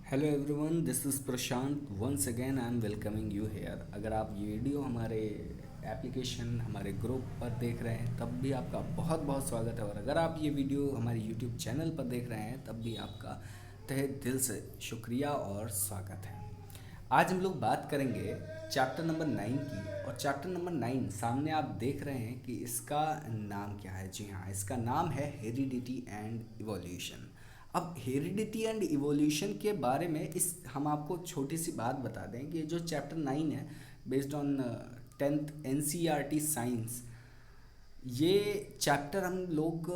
Hello everyone, this is Prashant. Once again I am welcoming you here. अगर आप ये video हमारे एप्लीकेशन हमारे ग्रुप पर देख रहे हैं तब भी आपका बहुत बहुत स्वागत है, और अगर आप ये वीडियो हमारे यूट्यूब चैनल पर देख रहे हैं तब भी आपका तहे दिल से शुक्रिया और स्वागत है। आज हम लोग बात करेंगे चैप्टर नंबर 9 की, और चैप्टर नंबर 9 सामने आप देख रहे हैं कि इसका नाम क्या है। जी हाँ, इसका नाम है हेरिडिटी एंड इवोल्यूशन। अब हेरिडिटी एंड इवोल्यूशन के बारे में इस हम आपको छोटी सी बात बता दें कि जो चैप्टर 9 है, based on 10th NCERT science, ये चैप्टर हम लोग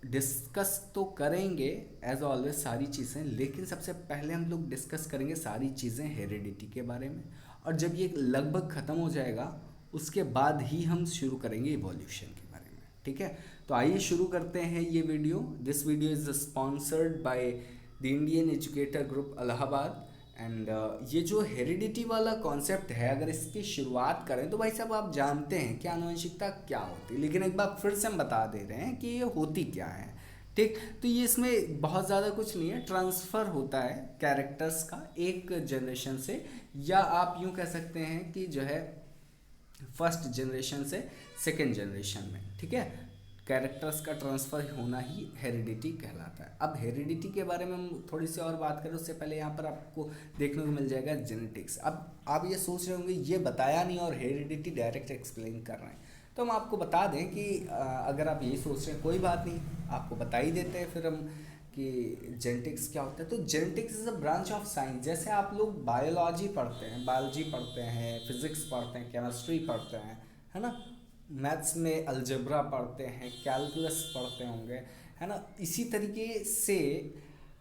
डिस्कस तो करेंगे एज ऑलवेज सारी चीज़ें, लेकिन सबसे पहले हम लोग डिस्कस करेंगे सारी चीज़ें हेरिडिटी के बारे में, और जब ये लगभग ख़त्म हो जाएगा उसके बाद ही हम शुरू करेंगे इवोल्यूशन के बारे में। ठीक है, तो आइए शुरू करते हैं ये video. This video is sponsored by the Indian educator group Allahabad. And ये जो हेरिडिटी वाला कॉन्सेप्ट है, अगर इसकी शुरुआत करें तो भाई साहब आप जानते हैं कि आनुवंशिकता क्या होती है, लेकिन एक बार फिर से हम बता दे रहे हैं कि ये होती क्या है। ठीक, तो ये इसमें बहुत ज़्यादा कुछ नहीं है, ट्रांसफ़र होता है कैरेक्टर्स का एक जनरेशन से, या आप यूँ कह सकते हैं कि जो है फर्स्ट जनरेशन से सेकेंड जनरेशन में। ठीक है, कैरेक्टर्स का ट्रांसफ़र होना ही हेरिडिटी कहलाता है। अब हेरिडिटी के बारे में हम थोड़ी सी और बात करें उससे पहले यहाँ पर आपको देखने को मिल जाएगा जेनेटिक्स। अब आप ये सोच रहे होंगे ये बताया नहीं और हेरिडिटी डायरेक्ट एक्सप्लेन कर रहे हैं, तो हम आपको बता दें कि अगर आप यही सोच रहे हैं कोई बात नहीं, आपको बता ही देते हैं फिर हम कि जेनेटिक्स क्या होता है। तो genetics is a branch of science. जैसे आप लोग बायोलॉजी पढ़ते हैं, बायोलॉजी पढ़ते हैं, फिजिक्स पढ़ते हैं, केमिस्ट्री पढ़ते हैं, है ना, मैथ्स में अलजेब्रा पढ़ते हैं, कैलकुलस पढ़ते होंगे, है ना। इसी तरीके से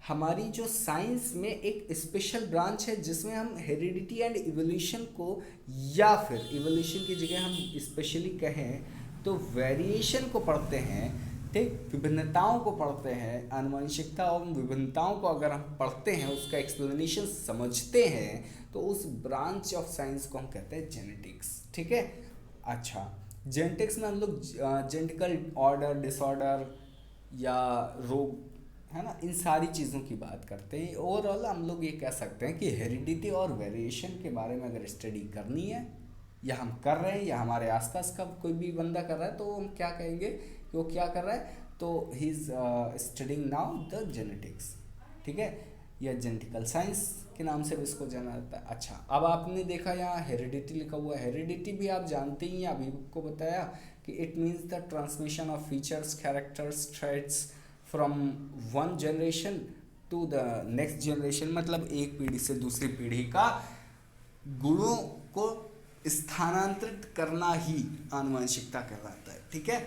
हमारी जो साइंस में एक स्पेशल ब्रांच है जिसमें हम हेरिडिटी एंड इवोल्यूशन को, या फिर इवोल्यूशन की जगह हम स्पेशली कहें तो वेरिएशन को पढ़ते हैं। ठीक, विभिन्नताओं को पढ़ते हैं, आनुवंशिकता और विभिन्नताओं को अगर हम पढ़ते हैं, उसका एक्सप्लेनेशन समझते हैं, तो उस ब्रांच ऑफ साइंस को हम कहते हैं जेनेटिक्स। ठीक है, अच्छा, जेनेटिक्स में हम लोग जेनेटिकल ऑर्डर, डिसऑर्डर या रोग, है ना, इन सारी चीज़ों की बात करते हैं। ओवरऑल हम लोग ये कह सकते हैं कि हेरिडिटी और वेरिएशन के बारे में अगर स्टडी करनी है, या हम कर रहे हैं, या हमारे आसपास का कोई भी बंदा कर रहा है, तो हम क्या कहेंगे कि वो क्या कर रहा है, तो he is studying now the genetics. ठीक है, या जेनेटिकल साइंस के नाम से भी इसको जाना जाता है। अच्छा, अब आपने देखा यहाँ हेरिडिटी लिखा हुआ है। हेरिडिटी भी आप जानते ही हैं, अभी को बताया कि it means the transmission of features, characters, traits from one generation to the next generation. मतलब एक पीढ़ी से दूसरी पीढ़ी का गुणों को स्थानांतरित करना ही आनुवंशिकता कहलाता है। ठीक है,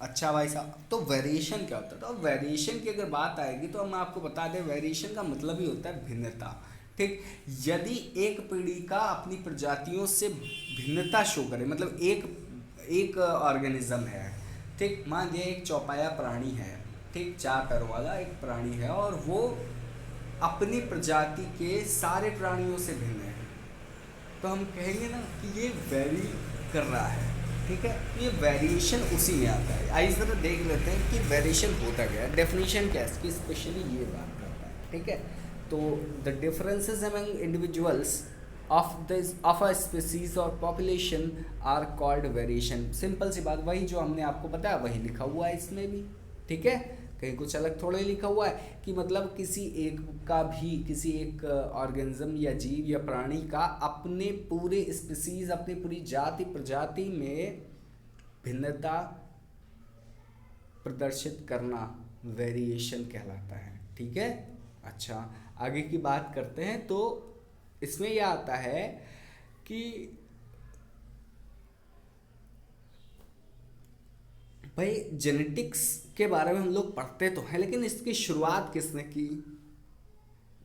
अच्छा भाई साहब, तो वेरिएशन क्या होता है? तो वेरिएशन की अगर बात आएगी तो हम आपको बता दें, वेरिएशन का मतलब ही होता है भिन्नता। ठीक, यदि एक पीढ़ी का अपनी प्रजातियों से भिन्नता शो करे, मतलब एक एक ऑर्गेनिज्म है, ठीक, मान लीजिए एक चौपाया प्राणी है, ठीक, चार पैरों वाला एक प्राणी है, और वो अपनी प्रजाति के सारे प्राणियों से भिन्न है, तो हम कहेंगे ना कि ये वेरी कर रहा है। ठीक है, ये वेरिएशन उसी में आता है। आइए ज़रा देख लेते हैं कि वेरिएशन होता क्या है, डेफिनेशन क्या है इसकी, स्पेशली ये बात करता है। ठीक है, तो the differences among individuals of a species और population are called variation. Simple सी बात, वही जो हमने आपको बताया वही लिखा हुआ है इसमें भी। ठीक है, कहीं कुछ अलग थोड़ा ही लिखा हुआ है कि मतलब किसी एक ऑर्गेनिज्म या जीव या प्राणी का अपने पूरे स्पीसीज, अपनी पूरी जाति प्रजाति में भिन्नता प्रदर्शित करना वेरिएशन कहलाता है। ठीक है, अच्छा, आगे की बात करते हैं। तो इसमें यह आता है कि भाई जेनेटिक्स के बारे में हम लोग पढ़ते तो हैं, लेकिन इसकी शुरुआत किसने की?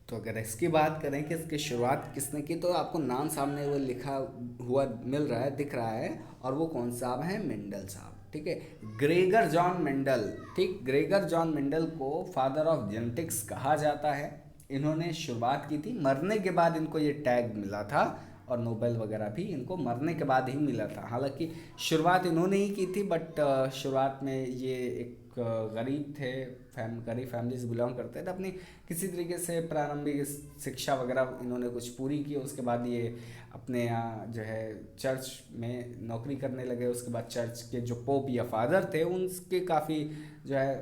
तो अगर इसकी बात करें कि इसकी शुरुआत किसने की, तो आपको नाम सामने वो लिखा हुआ मिल रहा है, दिख रहा है, और वो कौन साहब हैं? मेंडल साहब। ठीक है, ग्रेगर जॉन मेंडल। ठीक, ग्रेगर जॉन मेंडल को फादर ऑफ जेनेटिक्स कहा जाता है। इन्होंने शुरुआत की थी, मरने के बाद इनको ये टैग मिला था, और नोबेल वगैरह भी इनको मरने के बाद ही मिला था। हालांकि शुरुआत इन्होंने ही की थी, बट शुरुआत में ये एक गरीब थे, गरीब फैमिली से बिलोंग करते थे। अपनी किसी तरीके से प्रारंभिक शिक्षा वगैरह इन्होंने कुछ पूरी की। उसके बाद ये अपने यहाँ जो है चर्च में नौकरी करने लगे। उसके बाद चर्च के जो पोप या फादर थे उनके काफ़ी जो है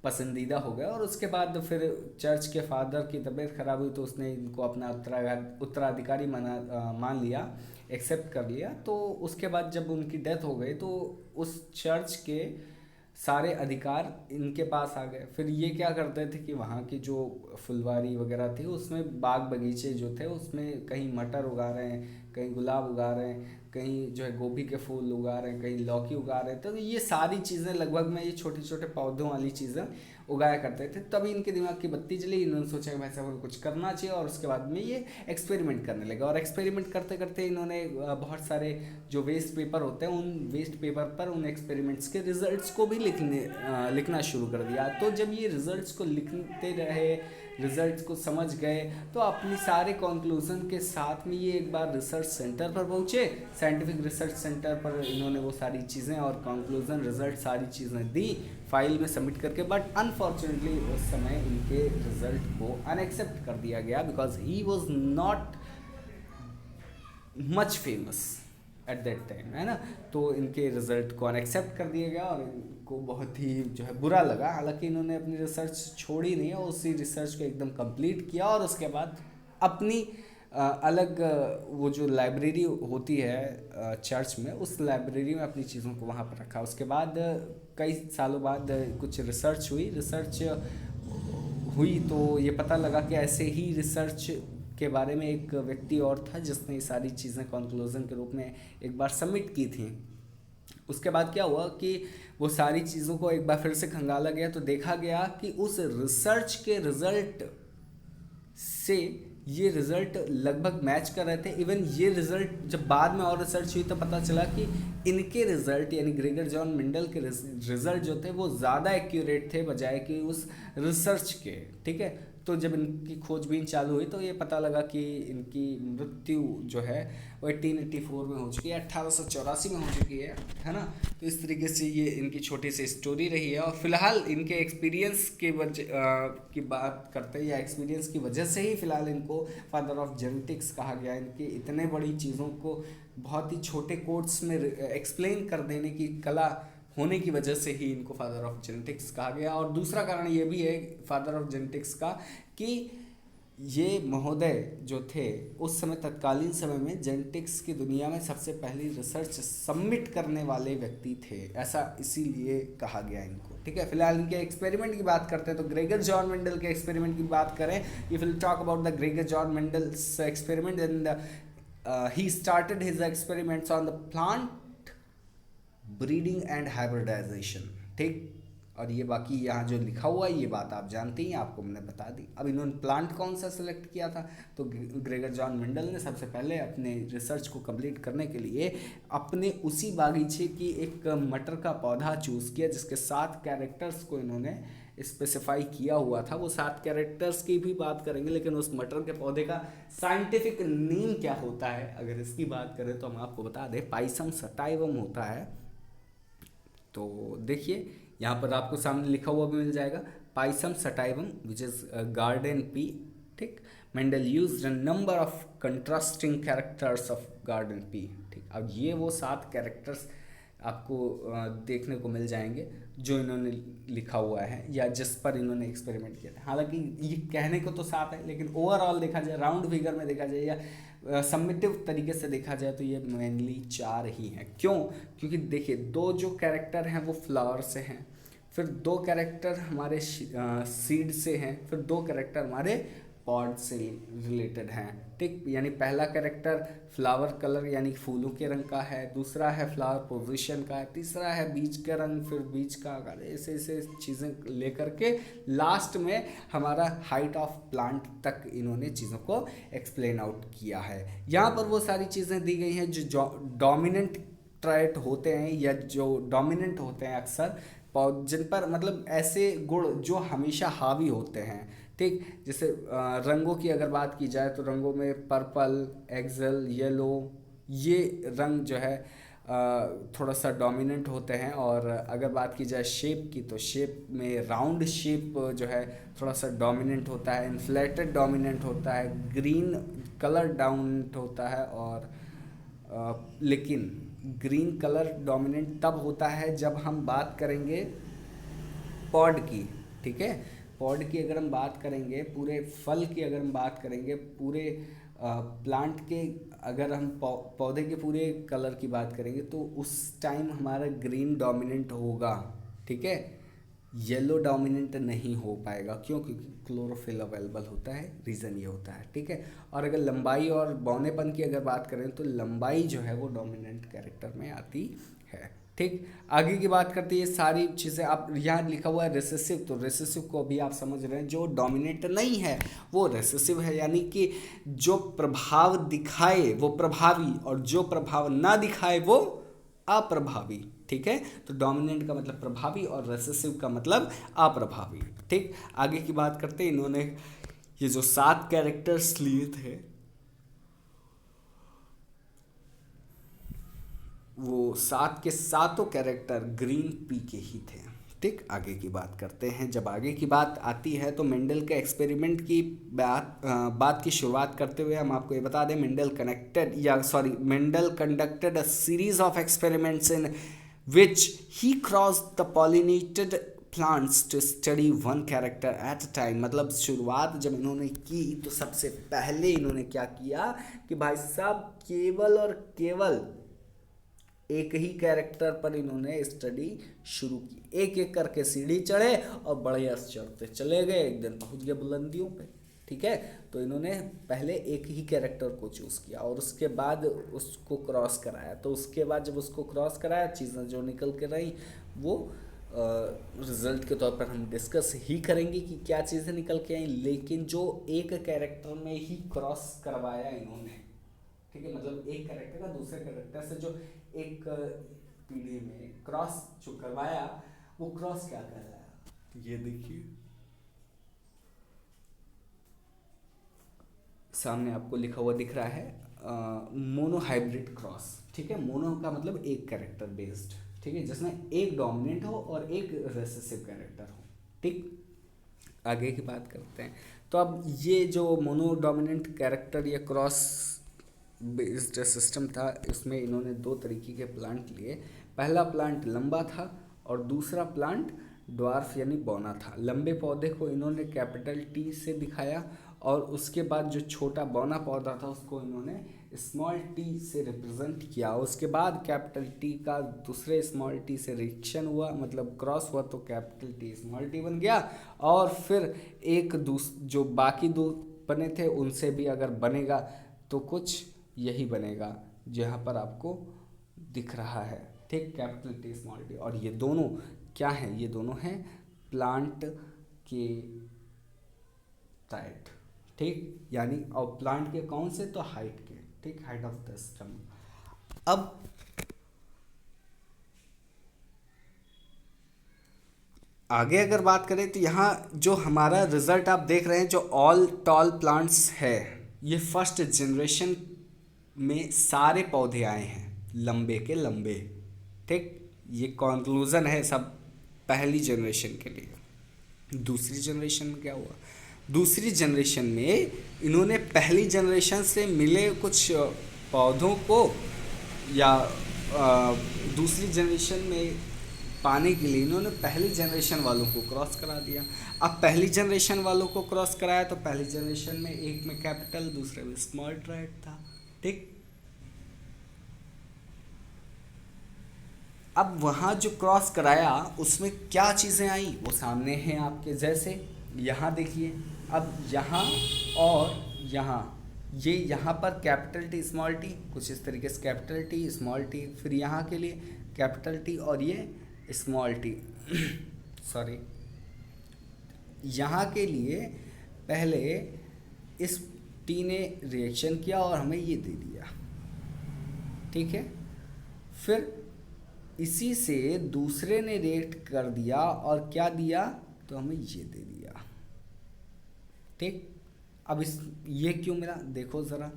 पसंदीदा हो गया। और उसके बाद फिर चर्च के फादर की तबीयत खराब हुई तो उसने इनको अपना उत्तराधिकारी मान लिया, एक्सेप्ट कर लिया। तो उसके बाद जब उनकी डेथ हो गई तो उस चर्च के सारे अधिकार इनके पास आ गए। फिर ये क्या करते थे कि वहाँ की जो फुलवारी वगैरह थी उसमें बाग बगीचे जो थे उसमें कहीं मटर उगा रहे हैं, कहीं गुलाब उगा रहे हैं, कहीं जो है गोभी के फूल उगा रहे हैं, कहीं लौकी उगा रहे हैं। तो ये सारी चीज़ें लगभग में ये छोटे छोटे पौधों वाली चीज़ें उगाया करते थे। तभी इनके दिमाग की बत्ती जली, इन्होंने सोचा कि भाई साहब कुछ करना चाहिए। और उसके बाद में ये एक्सपेरिमेंट करने लगे। और एक्सपेरिमेंट करते करते इन्होंने बहुत सारे जो वेस्ट पेपर होते हैं उन वेस्ट पेपर पर उन एक्सपेरिमेंट्स के रिजल्ट्स को भी लिखना शुरू कर दिया। तो जब ये रिजल्ट्स को लिखते रहे, रिजल्ट्स को समझ गए, तो अपनी सारे कंक्लूजन के साथ में ये एक बार रिसर्च सेंटर पर पहुँचे। साइंटिफिक रिसर्च सेंटर पर इन्होंने वो सारी चीज़ें और कंक्लूजन रिजल्ट सारी चीज़ें दी फाइल में सबमिट करके। बट अनफॉर्चुनेटली उस समय इनके रिजल्ट को अनएक्सेप्ट कर दिया गया because he was not much famous at that time, है ना। तो इनके रिजल्ट को अनएक्सेप्ट कर दिया गया और इनको बहुत ही जो है बुरा लगा। हालांकि इन्होंने अपनी रिसर्च छोड़ी नहीं है, उसी रिसर्च को एकदम कंप्लीट किया। और उसके बाद अपनी अलग वो जो लाइब्रेरी होती है चर्च में, उस लाइब्रेरी में अपनी चीज़ों को वहाँ पर रखा। उसके बाद कई सालों बाद कुछ रिसर्च हुई तो ये पता लगा कि ऐसे ही रिसर्च के बारे में एक व्यक्ति और था जिसने ये सारी चीज़ें कंक्लूजन के रूप में एक बार सबमिट की थी। उसके बाद क्या हुआ कि वो सारी चीज़ों को एक बार फिर से खंगाला गया तो देखा गया कि उस रिसर्च के रिजल्ट से ये रिज़ल्ट लगभग मैच कर रहे थे। इवन ये रिज़ल्ट जब बाद में और रिसर्च हुई तो पता चला कि इनके रिज़ल्ट यानी ग्रेगर जॉन मेंडल के रिज़ल्ट जो थे वो ज़्यादा एक्यूरेट थे बजाय कि उस रिसर्च के। ठीक है, तो जब इनकी खोजबीन चालू हुई तो ये पता लगा कि इनकी मृत्यु जो है वो 1884 में हो चुकी है, 1884 में हो चुकी है ना। तो इस तरीके से ये इनकी छोटी सी स्टोरी रही है। और फिलहाल इनके एक्सपीरियंस की बात करते हैं या एक्सपीरियंस की वजह से ही फ़िलहाल इनको फादर ऑफ जेनेटिक्स कहा गया। इनकी इतने बड़ी चीज़ों को बहुत ही छोटे कोट्स में एक्सप्लेन कर देने की कला होने की वजह से ही इनको फादर ऑफ जेनेटिक्स कहा गया। और दूसरा कारण ये भी है फादर ऑफ जेनेटिक्स का कि ये महोदय जो थे उस समय तत्कालीन समय में जेनेटिक्स की दुनिया में सबसे पहली रिसर्च सबमिट करने वाले व्यक्ति थे, ऐसा इसीलिए कहा गया इनको। ठीक है, फिलहाल इनके एक्सपेरिमेंट की बात करते हैं तो ग्रेगर जॉन मेंडल के एक्सपेरिमेंट की बात करें, if will talk about the Gregor John Mendel's experiment and he started his experiments on the plant breeding and hybridization. ठीक, और ये बाकी यहाँ जो लिखा हुआ है ये बात आप जानते ही, आपको मैंने बता दी। अब इन्होंने प्लांट कौन सा सिलेक्ट किया था तो ग्रेगर जॉन मेंडल ने सबसे पहले अपने रिसर्च को कंप्लीट करने के लिए अपने उसी बागीचे की एक मटर का पौधा चूज़ किया जिसके 7 कैरेक्टर्स को इन्होंने स्पेसिफाई किया हुआ था। वो 7 कैरेक्टर्स की भी बात करेंगे, लेकिन उस मटर के पौधे का साइंटिफिक नेम क्या होता है अगर इसकी बात करें तो हम आपको बता दें, पाइसम सटाइवम होता है। तो देखिए यहाँ पर आपको सामने लिखा हुआ भी मिल जाएगा, Pisum sativum which is garden pea. ठीक, Mendel used a number of contrasting characters of garden pea. ठीक, अब ये वो 7 कैरेक्टर्स आपको देखने को मिल जाएंगे जो इन्होंने लिखा हुआ है या जिस पर इन्होंने एक्सपेरिमेंट किया था। हालांकि ये कहने को तो 7 है, लेकिन ओवरऑल देखा जाए, राउंड फिगर में देखा जाए या समिटिव तरीके से देखा जाए तो ये मेनली 4 ही हैं। क्यों? क्योंकि देखिए 2 जो कैरेक्टर हैं वो फ्लावर से हैं, फिर 2 कैरेक्टर हमारे सीड से हैं, फिर 2 कैरेक्टर हमारे पॉड से रिलेटेड हैं। ठीक, यानी पहला कैरेक्टर फ्लावर कलर यानी फूलों के रंग का है, दूसरा है फ्लावर पोजीशन का है, तीसरा है बीज का रंग, फिर बीज का आकार, ऐसे ऐसे चीज़ें लेकर के लास्ट में हमारा हाइट ऑफ प्लांट तक इन्होंने चीज़ों को एक्सप्लेन आउट किया है। यहाँ पर वो सारी चीज़ें दी गई हैं जो डोमिनेंट ट्रेट होते हैं या जो डोमिनेंट होते हैं अक्सर, जिन पर मतलब ऐसे गुण जो हमेशा हावी होते हैं। ठीक, जैसे रंगों की अगर बात की जाए तो रंगों में पर्पल, एक्सल, येलो, ये रंग जो है थोड़ा सा डोमिनेंट होते हैं। और अगर बात की जाए शेप की, तो शेप में राउंड शेप जो है थोड़ा सा डोमिनेंट होता है, इन्फ्लेटेड डोमिनेंट होता है, ग्रीन कलर डोमिनेंट होता है। और लेकिन ग्रीन कलर डोमिनेंट तब होता है जब हम बात करेंगे पॉड की, ठीक है। पॉड की अगर हम बात करेंगे, पूरे फल की अगर हम बात करेंगे, पूरे प्लांट के अगर हम पौधे के पूरे कलर की बात करेंगे, तो उस टाइम हमारा ग्रीन डोमिनेंट होगा, ठीक है। येलो डोमिनेंट नहीं हो पाएगा, क्यों? क्योंकि क्लोरोफिल अवेलेबल होता है, रीज़न ये होता है, ठीक है। और अगर लंबाई और बौनेपन की अगर बात करें, तो लंबाई जो है वो डोमिनेंट कैरेक्टर में आती है, ठीक। आगे की बात करते हैं, ये सारी चीज़ें आप यहाँ लिखा हुआ है रिसेसिव, तो रिसेसिव को भी आप समझ रहे हैं, जो डोमिनेंट नहीं है वो रिसेसिव है, यानी कि जो प्रभाव दिखाए वो प्रभावी और जो प्रभाव ना दिखाए वो अप्रभावी, ठीक है। तो डोमिनेंट का मतलब प्रभावी और रिसेसिव का मतलब अप्रभावी, ठीक। आगे की बात करते हैं, इन्होंने ये जो 7 कैरेक्टर्स लिए थे, वो 7 के सातों कैरेक्टर ग्रीन पी के ही थे, ठीक। आगे की बात करते हैं, जब आगे की बात आती है तो मेंडल के एक्सपेरिमेंट की बात की शुरुआत करते हुए हम आपको ये बता दें, Mendel conducted a series of experiments in which he crossed the pollinated plants to study one character at a time. मतलब शुरुआत जब इन्होंने की, तो सबसे पहले इन्होंने क्या किया कि भाई साहब केवल और केवल एक ही कैरेक्टर पर इन्होंने स्टडी शुरू की। एक एक करके सीढ़ी चढ़े और बढ़िया चढ़ते चले गए, एक दिन पहुंच गए बुलंदियों पे, ठीक है। तो इन्होंने पहले एक ही कैरेक्टर को चूज़ किया और उसके बाद उसको क्रॉस कराया। तो उसके बाद जब उसको क्रॉस कराया, चीज़ें जो निकल के रही वो रिजल्ट के तौर पर हम डिस्कस ही करेंगे कि क्या चीज़ें निकल के आई। लेकिन जो एक कैरेक्टर में ही क्रॉस करवाया इन्होंने, ठीक है, मतलब एक कैरेक्टर का दूसरे कैरेक्टर से जो एक पीढ़ी में क्रॉस जो करवाया, वो क्रॉस क्या कहलाया, ये देखिए सामने आपको लिखा हुआ दिख रहा है, मोनो हाइब्रिड क्रॉस, ठीक है। मोनो का मतलब एक कैरेक्टर बेस्ड, ठीक है, जिसमें एक डोमिनेंट हो और एक रेसेसिव कैरेक्टर हो, ठीक। आगे की बात करते हैं, तो अब ये जो मोनो डोमिनेंट कैरेक्टर या क्रॉस बेस्ड सिस्टम था, इसमें इन्होंने 2 तरीके के प्लांट लिए। पहला प्लांट लंबा था और दूसरा प्लांट ड्वार्फ यानी बौना था। लंबे पौधे को इन्होंने कैपिटल टी से दिखाया और उसके बाद जो छोटा बौना पौधा था उसको इन्होंने स्मॉल टी से रिप्रेजेंट किया। उसके बाद कैपिटल टी का दूसरे स्मॉल टी से रिएक्शन हुआ, मतलब क्रॉस हुआ, तो कैपिटल टी स्मॉल टी बन गया। और फिर जो बाकी 2 बने थे उनसे भी अगर बनेगा तो कुछ यही बनेगा जहाँ पर आपको दिख रहा है, ठीक, कैपिटल टी स्मॉल टी। और ये दोनों क्या हैं? ये दोनों हैं प्लांट के टाइट, ठीक, यानी और प्लांट के कौन से? तो हाइट के, ठीक, हाइट ऑफ द स्टम। अब आगे अगर बात करें तो यहाँ जो हमारा रिजल्ट आप देख रहे हैं, जो ऑल टॉल प्लांट्स है, ये फर्स्ट जनरेशन में सारे पौधे आए हैं लंबे के लंबे, ठीक। ये कंक्लूजन है सब पहली जनरेशन के लिए। दूसरी जनरेशन में क्या हुआ? दूसरी जनरेशन में इन्होंने पहली जनरेशन से मिले कुछ पौधों को या दूसरी जनरेशन में पाने के लिए इन्होंने पहली जनरेशन वालों को क्रॉस करा दिया। अब पहली जनरेशन वालों को क्रॉस कराया तो पहली जनरेशन में एक में कैपिटल दूसरे में स्मॉल ट्राइड था, ठीक। अब वहाँ जो क्रॉस कराया उसमें क्या चीज़ें आई वो सामने हैं आपके, जैसे यहाँ देखिए, अब यहाँ और यहाँ, ये यहाँ पर कैपिटल टी स्मॉल टी, कुछ इस तरीके से कैपिटल टी स्मॉल टी, फिर यहाँ के लिए कैपिटल टी और ये स्मॉल टी सॉरी, यहाँ के लिए पहले इस टी ने रिएक्शन किया और हमें ये दे दिया, ठीक है। फिर इसी से दूसरे ने रिएक्ट कर दिया और क्या दिया? तो हमें ये दे दिया, ठीक। अब ये क्यों मिला? देखो ज़रा,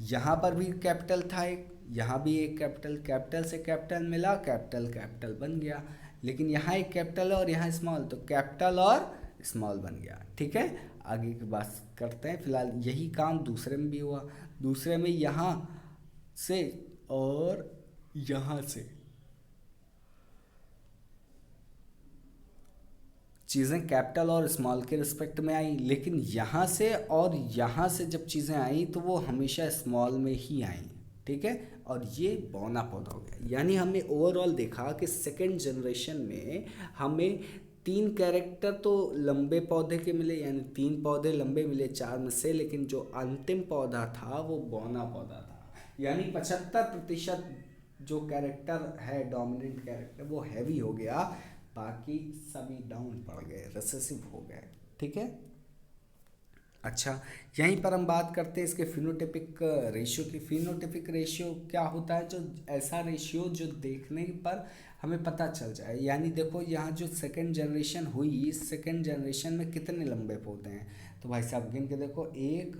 यहाँ पर भी कैपिटल था एक, यहाँ भी एक कैपिटल, कैपिटल से कैपिटल मिला, कैपिटल कैपिटल बन गया। लेकिन यहाँ एक कैपिटल है और यहाँ स्मॉल, तो कैपिटल और स्मॉल बन गया। ठीक है, आगे की बात करते हैं। फिलहाल यही काम दूसरे में भी हुआ। दूसरे में यहाँ से और यहाँ से चीज़ें कैपिटल और स्मॉल के रिस्पेक्ट में आई, लेकिन यहाँ से और यहाँ से जब चीज़ें आई तो वो हमेशा स्मॉल में ही आई। ठीक है, और ये बौना पौधा हो गया। यानी हमने ओवरऑल देखा कि सेकेंड जनरेशन में हमें 3 कैरेक्टर तो लंबे पौधे के मिले, यानी 3 पौधे लंबे मिले 4 में से, लेकिन जो अंतिम पौधा था वो बौना पौधा था। यानी 75% जो कैरेक्टर है डोमिनेंट कैरेक्टर वो हैवी हो गया, बाकी सभी डाउन पड़ गए, रिसेसिव हो गए। ठीक है, अच्छा यहीं पर हम बात करते हैं इसके फिनोटिपिक रेशियो की। फिनोटिपिक रेशियो क्या होता है? जो ऐसा रेशियो जो देखने पर हमें पता चल जाए। यानी देखो यहाँ जो सेकंड जनरेशन हुई, इस सेकंड जनरेशन में कितने लंबे पौधे हैं, तो भाई साहब गिन के देखो, 1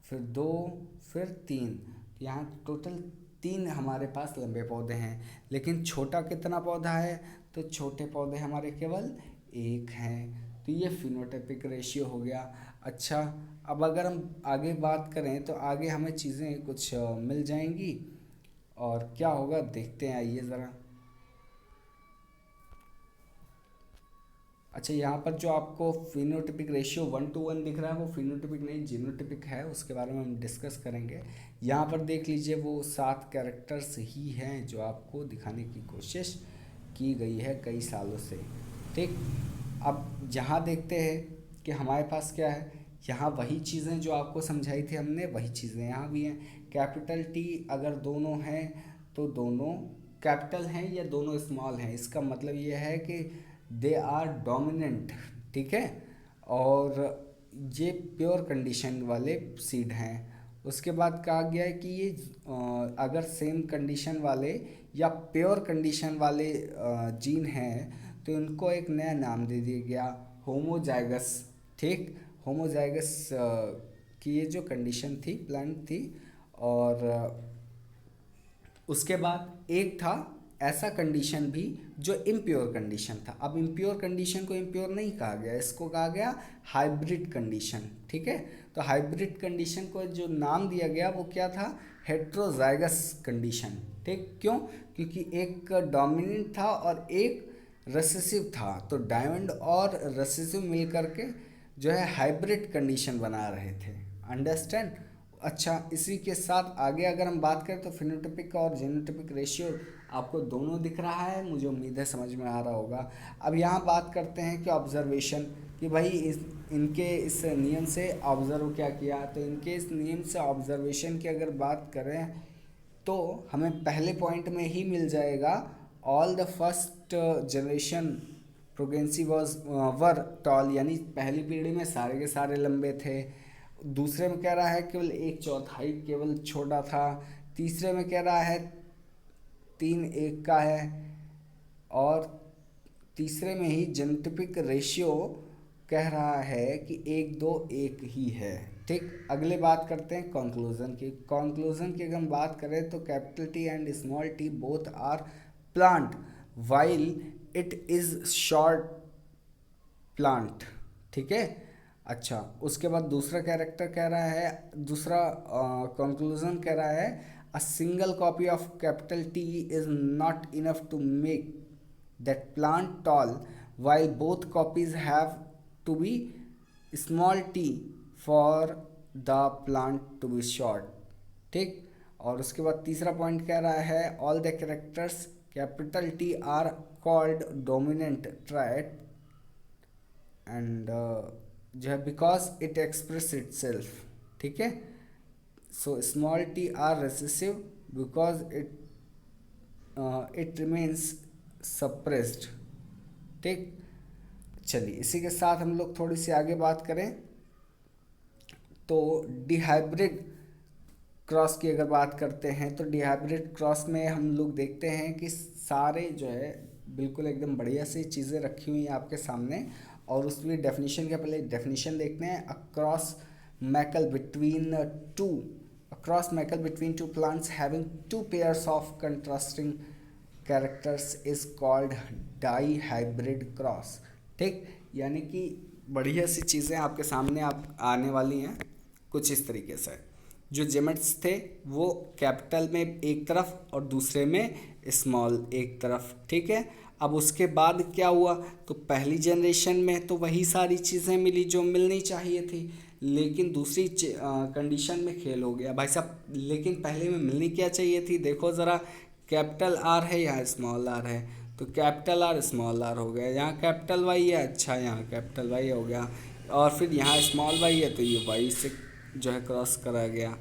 फिर 2 फिर 3, यहाँ टोटल 3 हमारे पास लंबे पौधे हैं। लेकिन छोटा कितना पौधा है? तो छोटे पौधे हमारे केवल 1 हैं। तो ये फिनोटाइपिक रेशियो हो गया। अच्छा, अब अगर हम आगे बात करें तो आगे हमें चीज़ें कुछ मिल जाएंगी, और क्या होगा देखते हैं, आइए ज़रा। अच्छा, यहाँ पर जो आपको फिनोटिपिक रेशियो 1:1 दिख रहा है वो फिनोटिपिक नहीं जीनोटिपिक है, उसके बारे में हम डिस्कस करेंगे। यहाँ पर देख लीजिए वो 7 कैरेक्टर्स ही हैं जो आपको दिखाने की कोशिश की गई है कई सालों से। ठीक, अब यहाँ देखते हैं कि हमारे पास क्या है। यहाँ वही चीज़ें जो आपको समझाई थी हमने, वही चीज़ें यहाँ भी हैं। कैपिटल टी अगर दोनों हैं तो दोनों कैपिटल हैं या दोनों स्मॉल हैं, इसका मतलब ये है कि दे आर डोमिनेंट। ठीक है, और ये प्योर कंडीशन वाले सीड हैं। उसके बाद कहा गया है कि ये अगर सेम कंडीशन वाले या प्योर कंडीशन वाले जीन हैं तो इनको एक नया नाम दे दिया गया, होमोजाइगस। ठीक, होमोजाइगस की ये जो कंडीशन थी, प्लांट थी। और उसके बाद एक था ऐसा कंडीशन भी जो इम्प्योर कंडीशन था। अब इम्प्योर कंडीशन को इम्प्योर नहीं कहा गया, इसको कहा गया हाइब्रिड कंडीशन। ठीक है, तो हाइब्रिड कंडीशन को जो नाम दिया गया वो क्या था? Heterozygous condition. ठीक, क्यों? क्योंकि एक डोमिनेंट था और एक रेसेसिव था, तो डायमंड और रेसेसिव मिल करके जो है हाइब्रिड कंडीशन बना रहे थे। अंडरस्टैंड? अच्छा, इसी के साथ आगे अगर हम बात करें तो फिनोटाइपिक और जीनोटाइपिक रेशियो आपको दोनों दिख रहा है, मुझे उम्मीद है समझ में आ रहा होगा। अब यहाँ बात करते हैं कि ऑब्जर्वेशन, कि भाई इनके इस नियम से ऑब्ज़र्व क्या किया। तो इनके इस नियम से ऑब्जर्वेशन की अगर बात करें तो हमें पहले पॉइंट में ही मिल जाएगा, all the first generation progeny was were tall, यानी पहली पीढ़ी में सारे के सारे लंबे थे। दूसरे में कह रहा है केवल 1/4 केवल छोटा था। तीसरे में कह रहा है 3:1 का है। और तीसरे में ही जेनेटिक रेशियो कह रहा है कि 1:2:1 ही है। ठीक, अगले बात करते हैं कंक्लूजन की। कंक्लूजन की अगर हम बात करें तो capital T and small T both are plant while it is short plant. ठीक है, अच्छा उसके बाद दूसरा कैरेक्टर कह रहा है, दूसरा कंक्लूजन कह रहा है, a single copy of capital T is not enough to make that plant tall while both copies have to be small t for the plant to be short। ठीक, और उसके बाद तीसरा पॉइंट कह रहा है, all the characters capital T are called dominant trait and जो है because it express itself। ठीक है, so small t are recessive because it remains suppressed। ठीक, चलिए इसी के साथ हम लोग थोड़ी सी आगे बात करें तो डिहाइब्रिड क्रॉस की अगर बात करते हैं तो डिहाइब्रिड क्रॉस में हम लोग देखते हैं कि सारे जो है बिल्कुल एकदम बढ़िया सी चीज़ें रखी हुई हैं आपके सामने। और उसकी डेफिनेशन के पहले डेफिनेशन देखते हैं, a cross Maikal between two, a cross meikle between two plants having two pairs of contrasting characters is called dihybrid cross। ठीक, यानी कि बढ़िया सी चीज़ें आपके सामने आप आने वाली हैं कुछ इस तरीके से। जो जेमेट्स थे वो कैपिटल में एक तरफ और दूसरे में स्मॉल एक तरफ, ठीक है। अब उसके बाद क्या हुआ, तो पहली जनरेशन में तो वही सारी चीज़ें मिली जो मिलनी चाहिए थी, लेकिन दूसरी कंडीशन में खेल हो गया भाई साहब। लेकिन पहले में मिलनी क्या चाहिए थी, देखो ज़रा, कैपिटल आर है यहाँ स्मॉल आर है, तो कैपिटल आर स्मॉल आर हो गया। यहाँ कैपिटल वाई है, अच्छा यहाँ कैपिटल वाई हो गया, और फिर यहाँ स्मॉल वाई है तो ये वाई से जो है क्रॉस करा गया।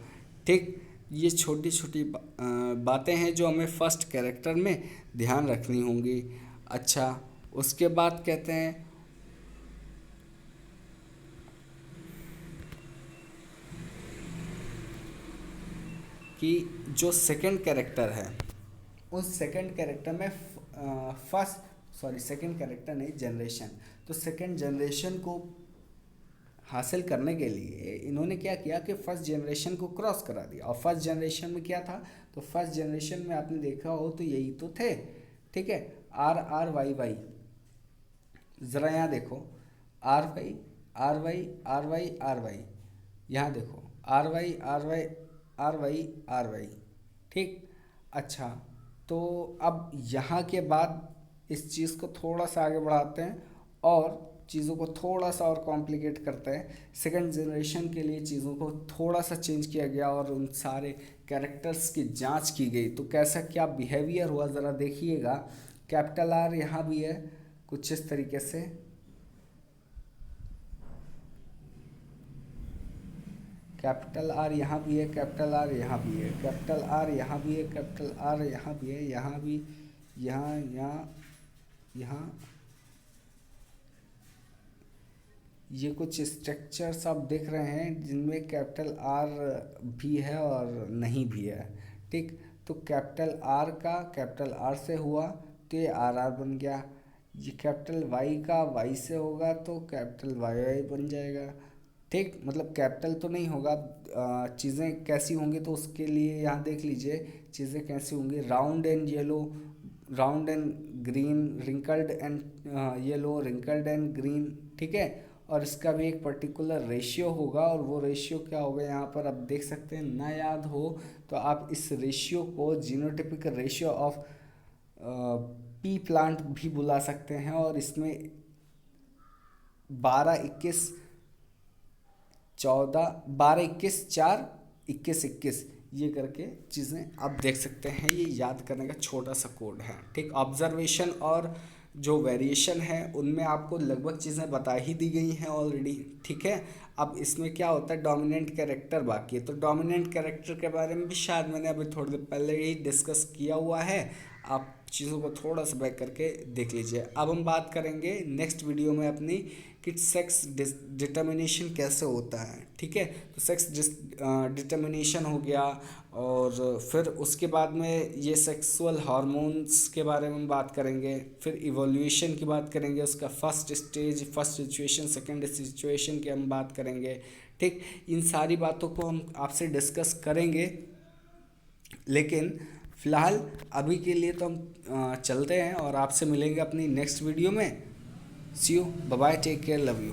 ठीक, ये छोटी छोटी बातें हैं जो हमें फर्स्ट कैरेक्टर में ध्यान रखनी होंगी। अच्छा, उसके बाद कहते हैं कि जो सेकंड कैरेक्टर है उस सेकंड कैरेक्टर में सेकंड कैरेक्टर नहीं, जनरेशन, तो सेकंड जनरेशन को हासिल करने के लिए इन्होंने क्या किया कि फर्स्ट जनरेशन को क्रॉस करा दिया। और फर्स्ट जनरेशन में क्या था, तो फर्स्ट जनरेशन में आपने देखा हो तो यही तो थे, ठीक है, आर आर वाई वाई। ज़रा यहाँ देखो, R Y R Y R Y R Y, यहाँ देखो R Y R Y R Y R Y, ठीक। अच्छा, तो अब यहाँ के बाद इस चीज़ को थोड़ा सा आगे बढ़ाते हैं और चीज़ों को थोड़ा सा और कॉम्प्लिकेट करते हैं। सेकंड जनरेशन के लिए चीज़ों को थोड़ा सा चेंज किया गया और उन सारे कैरेक्टर्स की जांच की गई, तो कैसा क्या बिहेवियर हुआ ज़रा देखिएगा। कैपिटल आर यहाँ भी है कुछ इस तरीके से, कैपिटल आर यहाँ भी है, कैपिटल आर यहाँ भी है, कैपिटल आर यहाँ भी है, कैपिटल आर यहाँ भी है, यहाँ भी, यहाँ यहाँ यहाँ, ये कुछ स्ट्रक्चर्स आप देख रहे हैं जिनमें कैपिटल आर भी है और नहीं भी है, ठीक। तो कैपिटल आर का कैपिटल आर से हुआ तो ये आर आर बन गया। ये कैपिटल वाई का वाई से होगा तो कैपिटल वाई वाई बन जाएगा, ठीक। मतलब कैपिटल तो नहीं होगा, चीज़ें कैसी होंगी तो उसके लिए यहाँ देख लीजिए चीज़ें कैसी होंगी। Round and yellow, round and green, wrinkled and yellow, wrinkled and green, ठीक है। और इसका भी एक पर्टिकुलर रेशियो होगा, और वो रेशियो क्या होगा यहाँ पर आप देख सकते हैं। ना याद हो तो आप इस रेशियो को genotypic ratio of P plant भी बुला सकते हैं। और इसमें 12 21 14 12 21 4 21 21 ये करके चीज़ें आप देख सकते हैं। ये याद करने का छोटा सा कोड है, ठीक। ऑब्जर्वेशन और जो वेरिएशन है उनमें आपको लगभग चीज़ें बता ही दी गई हैं ऑलरेडी, ठीक है। अब इसमें क्या होता है, डोमिनेंट कैरेक्टर बाकी है, तो डोमिनेंट कैरेक्टर के बारे में भी शायद मैंने अभी थोड़ी देर पहले ही डिस्कस किया हुआ है। आप चीज़ों को थोड़ा सा बैक करके देख लीजिए। अब हम बात करेंगे नेक्स्ट वीडियो में अपनी कि सेक्स डिटर्मिनेशन कैसे होता है, ठीक है। तो सेक्स डिटर्मिनेशन हो गया, और फिर उसके बाद में ये सेक्सुअल हार्मोन्स के बारे में बात करेंगे, फिर इवोल्यूशन की बात करेंगे, उसका first stage, first situation, second situation की हम बात करेंगे, ठीक। इन सारी बातों को हम आपसे डिस्कस करेंगे, लेकिन फ़िलहाल अभी के लिए तो हम चलते हैं और आपसे मिलेंगे अपनी नेक्स्ट वीडियो में। See you, bye bye, take care, love you.